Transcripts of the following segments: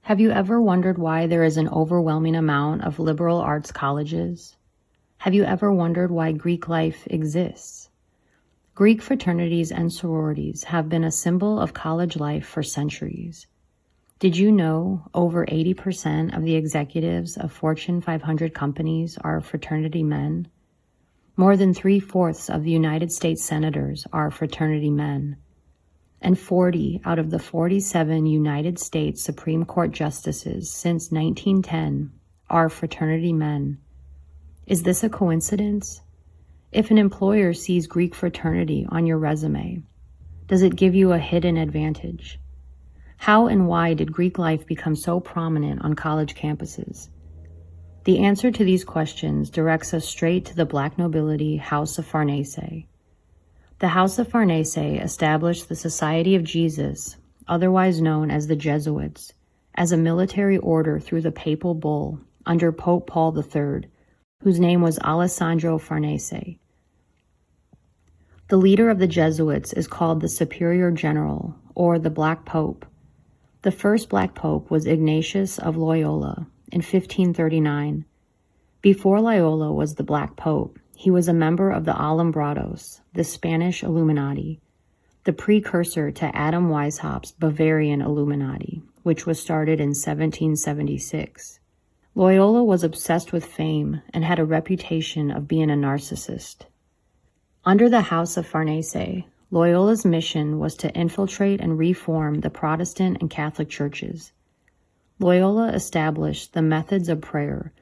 Have you ever wondered why there is an overwhelming amount of liberal arts colleges? Have you ever wondered why Greek life exists? Greek fraternities and sororities have been a symbol of college life for centuries. Did you know over 80% of the executives of Fortune 500 companies are fraternity men? More than 3/4 of the United States senators are fraternity men. And 40 out of the 47 United States Supreme Court justices since 1910 are fraternity men. Is this a coincidence? If an employer sees Greek fraternity on your resume, does it give you a hidden advantage? How and why did Greek life become so prominent on college campuses? The answer to these questions directs us straight to the Black nobility House of Farnese. The House of Farnese established the Society of Jesus, otherwise known as the Jesuits, as a military order through the papal bull under Pope Paul III, whose name was Alessandro Farnese. The leader of the Jesuits is called the Superior General, or the Black Pope. The first Black Pope was Ignatius of Loyola in 1539. Before Loyola was the Black Pope, he was a member of the Alumbrados, the Spanish Illuminati, the precursor to Adam Weishaupt's Bavarian Illuminati, which was started in 1776. Loyola was obsessed with fame and had a reputation of being a narcissist. Under the House of Farnese, Loyola's mission was to infiltrate and reform the Protestant and Catholic churches. Loyola established the methods of prayer,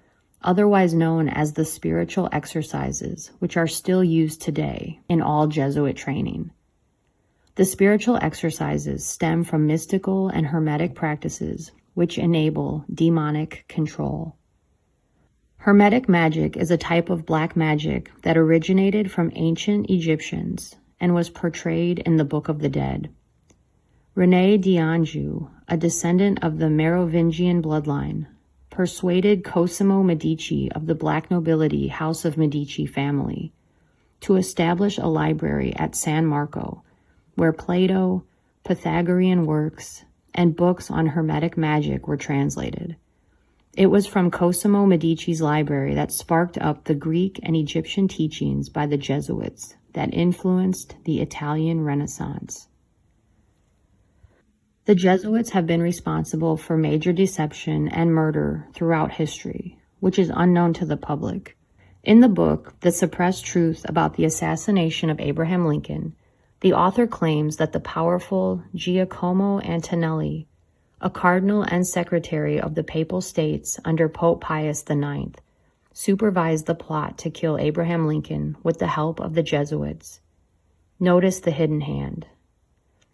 otherwise known as the spiritual exercises, which are still used today in all Jesuit training. The spiritual exercises stem from mystical and hermetic practices, which enable demonic control. Hermetic magic is a type of black magic that originated from ancient Egyptians and was portrayed in the Book of the Dead. René d'Anjou, a descendant of the Merovingian bloodline, persuaded Cosimo Medici of the Black nobility House of Medici family to establish a library at San Marco, where Plato, Pythagorean works, and books on Hermetic magic were translated. It was from Cosimo Medici's library that sparked up the Greek and Egyptian teachings by the Jesuits that influenced the Italian Renaissance. The Jesuits have been responsible for major deception and murder throughout history, which is unknown to the public. In the book, The Suppressed Truth About the Assassination of Abraham Lincoln, the author claims that the powerful Giacomo Antonelli, a cardinal and secretary of the Papal States under Pope Pius IX, supervised the plot to kill Abraham Lincoln with the help of the Jesuits. Notice the hidden hand.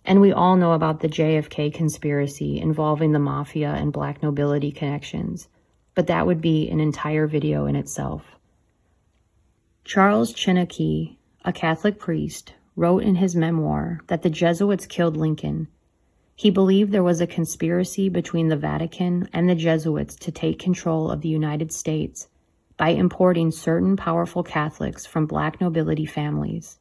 And we all know about the JFK conspiracy involving the mafia and black nobility connections, but that would be an entire video in itself. Charles Chinnockey, a Catholic priest, wrote in his memoir that the Jesuits killed Lincoln. He believed there was a conspiracy between the Vatican and the Jesuits to take control of the United States by importing certain powerful Catholics from black nobility families.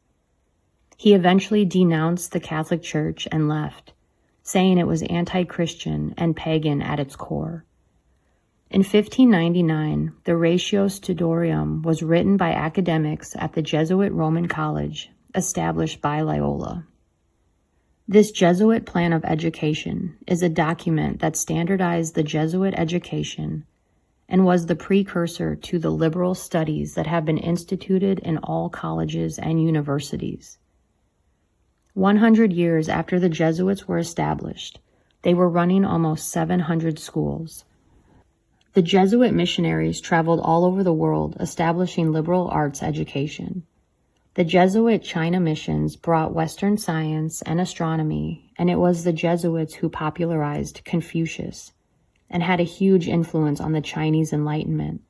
He eventually denounced the Catholic Church and left, saying it was anti-Christian and pagan at its core. In 1599, the Ratio Studiorum was written by academics at the Jesuit Roman College, established by Loyola. This Jesuit plan of education is a document that standardized the Jesuit education and was the precursor to the liberal studies that have been instituted in all colleges and universities. 100 years after the Jesuits were established, they were running almost 700 schools. The Jesuit missionaries traveled all over the world establishing liberal arts education. The Jesuit China missions brought Western science and astronomy, and it was the Jesuits who popularized Confucius and had a huge influence on the Chinese Enlightenment.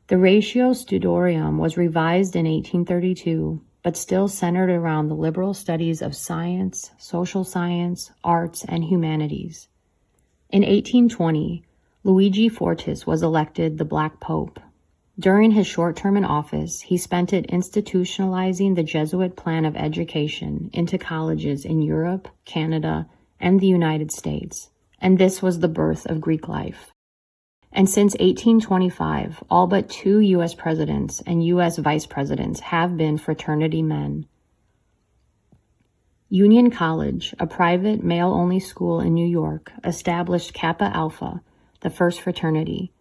The Ratio Studiorum was revised in 1832, but still centered around the liberal studies of science, social science, arts, and humanities. In 1820, Luigi Fortis was elected the Black Pope. During his short term in office, he spent it institutionalizing the Jesuit plan of education into colleges in Europe, Canada, and the United States, and this was the birth of Greek life. And since 1825, all but 2 U.S. presidents and U.S. vice presidents have been fraternity men. Union College, a private male-only school in New York, established Kappa Alpha, the first fraternity.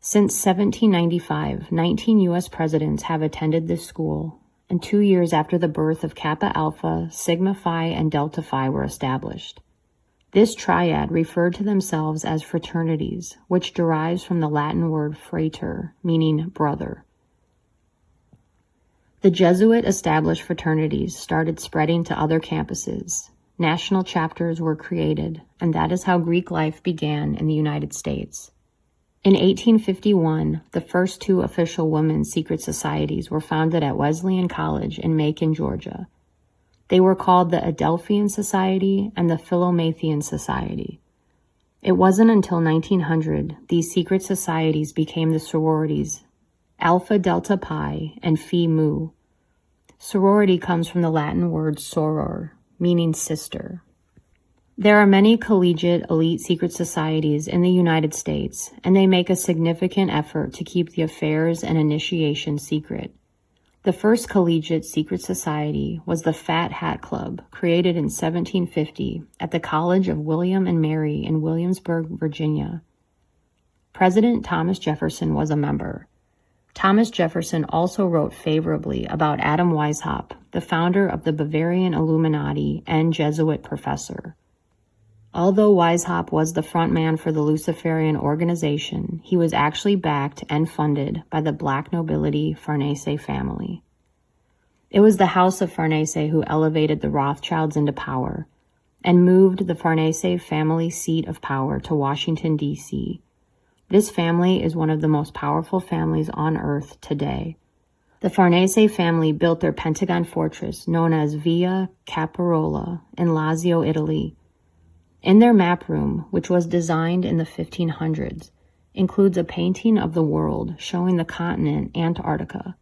Since 1795, 19 U.S. presidents have attended this school, and 2 years after the birth of Kappa Alpha, Sigma Phi, and Delta Phi were established. This triad referred to themselves as fraternities, which derives from the Latin word frater, meaning brother. The Jesuit-established fraternities started spreading to other campuses. National chapters were created, and that is how Greek life began in the United States. In 1851, the first 2 official women's secret societies were founded at Wesleyan College in Macon, Georgia. They were called the Adelphian Society and the Philomathian Society. It wasn't until 1900 these secret societies became the sororities, Alpha Delta Pi and Phi Mu. Sorority comes from the Latin word soror, meaning sister. There are many collegiate elite secret societies in the United States, and they make a significant effort to keep the affairs and initiation secret. The first collegiate secret society was the Fat Hat Club, created in 1750 at the College of William and Mary in Williamsburg, Virginia. President Thomas Jefferson was a member. Thomas Jefferson also wrote favorably about Adam Weishaupt, the founder of the Bavarian Illuminati and Jesuit professor. Although Weishaupt was the frontman for the Luciferian organization, he was actually backed and funded by the black nobility Farnese family. It was the House of Farnese who elevated the Rothschilds into power and moved the Farnese family seat of power to Washington, D.C. This family is one of the most powerful families on earth today. The Farnese family built their Pentagon fortress known as Via Caparola in Lazio, Italy. In their map room, which was designed in the 1500s, includes a painting of the world showing the continent Antarctica.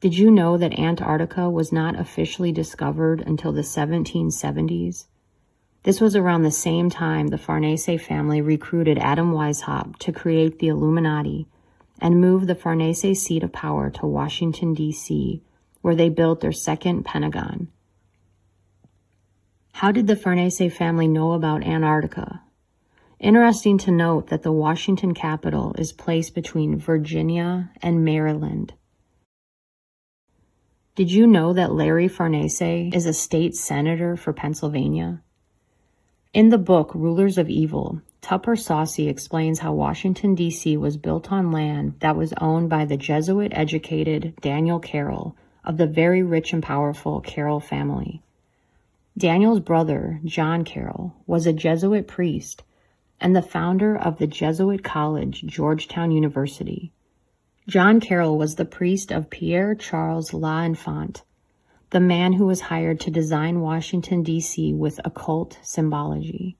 Did you know that Antarctica was not officially discovered until the 1770s? This was around the same time the Farnese family recruited Adam Weishaupt to create the Illuminati and move the Farnese seat of power to Washington, D.C., where they built their second Pentagon. How did the Farnese family know about Antarctica? Interesting to note that the Washington capital is placed between Virginia and Maryland. Did you know that Larry Farnese is a state senator for Pennsylvania? In the book Rulers of Evil, Tupper Saucy explains how Washington, D.C. was built on land that was owned by the Jesuit-educated Daniel Carroll of the very rich and powerful Carroll family. Daniel's brother, John Carroll, was a Jesuit priest and the founder of the Jesuit college, Georgetown University. John Carroll was the priest of Pierre Charles L'Enfant, the man who was hired to design Washington, D.C. with occult symbology.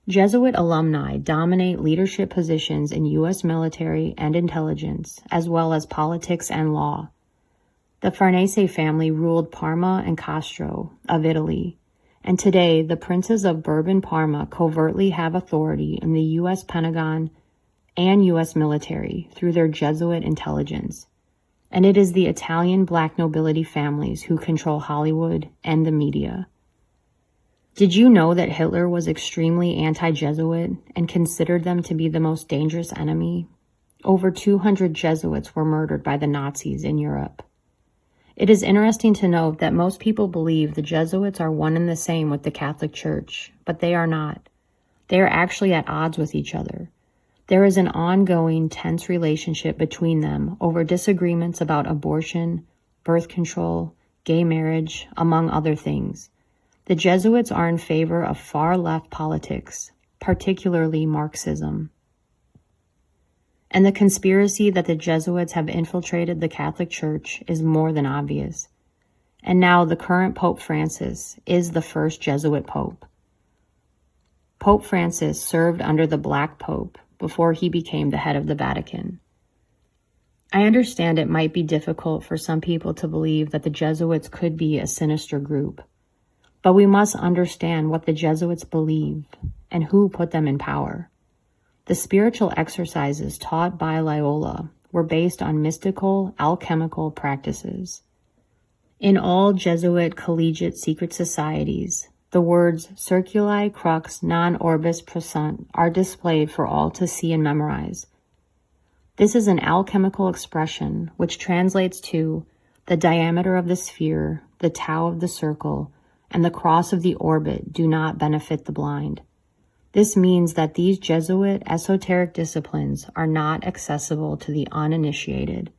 Jesuit alumni dominate leadership positions in U.S. military and intelligence, as well as politics and law. The Farnese family ruled Parma and Castro of Italy, and today the princes of Bourbon Parma covertly have authority in the U.S. Pentagon and U.S. military through their Jesuit intelligence. And it is the Italian black nobility families who control Hollywood and the media. Did you know that Hitler was extremely anti-Jesuit and considered them to be the most dangerous enemy? Over 200 Jesuits were murdered by the Nazis in Europe. It is interesting to note that most people believe the Jesuits are one and the same with the Catholic Church, but they are not. They are actually at odds with each other. There is an ongoing, tense relationship between them over disagreements about abortion, birth control, gay marriage, among other things. The Jesuits are in favor of far-left politics, particularly Marxism. And the conspiracy that the Jesuits have infiltrated the Catholic Church is more than obvious. And now the current Pope Francis is the first Jesuit Pope. Pope Francis served under the Black Pope before he became the head of the Vatican. I understand it might be difficult for some people to believe that the Jesuits could be a sinister group, but we must understand what the Jesuits believe and who put them in power. The spiritual exercises taught by Loyola were based on mystical, alchemical practices. In all Jesuit collegiate secret societies, the words Circuli crux non orbis prosunt are displayed for all to see and memorize. This is an alchemical expression which translates to the diameter of the sphere, the tau of the circle, and the cross of the orbit do not benefit the blind. This means that these Jesuit esoteric disciplines are not accessible to the uninitiated.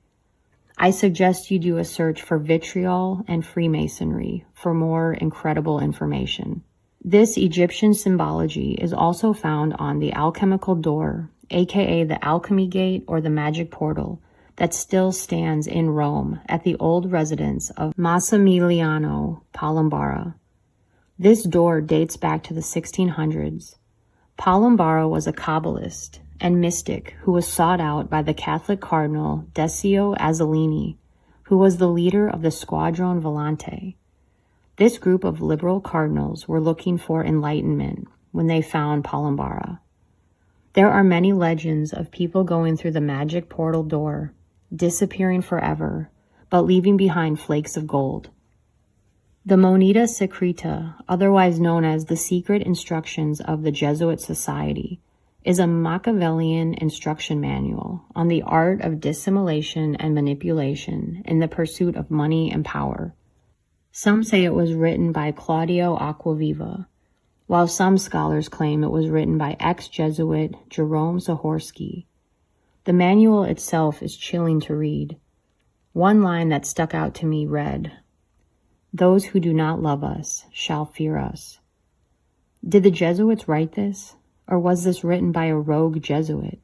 I suggest you do a search for vitriol and Freemasonry for more incredible information. This Egyptian symbology is also found on the alchemical door, aka the alchemy gate or the magic portal, that still stands in Rome at the old residence of Massimiliano Palombara. This door dates back to the 1600s. Palombara was a Kabbalist and mystic who was sought out by the Catholic Cardinal Decio Azzolini, who was the leader of the Squadron Volante. This group of liberal cardinals were looking for enlightenment when they found Palombara. There are many legends of people going through the magic portal door, disappearing forever, but leaving behind flakes of gold. The Moneta Secreta, otherwise known as the Secret Instructions of the Jesuit Society, is a Machiavellian instruction manual on the art of dissimulation and manipulation in the pursuit of money and power. Some say it was written by Claudio Acquaviva, while some scholars claim it was written by ex-Jesuit Jerome Zahorsky. The manual itself is chilling to read. One line that stuck out to me read, "Those who do not love us shall fear us." Did the Jesuits write this? Or was this written by a rogue Jesuit?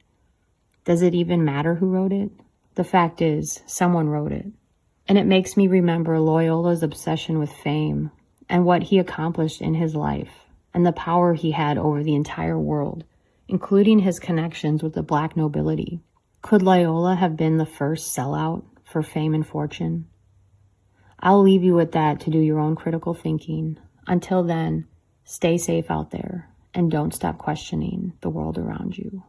Does it even matter who wrote it? The fact is, someone wrote it. And it makes me remember Loyola's obsession with fame and what he accomplished in his life and the power he had over the entire world, including his connections with the black nobility. Could Loyola have been the first sellout for fame and fortune? I'll leave you with that to do your own critical thinking. Until then, stay safe out there and don't stop questioning the world around you.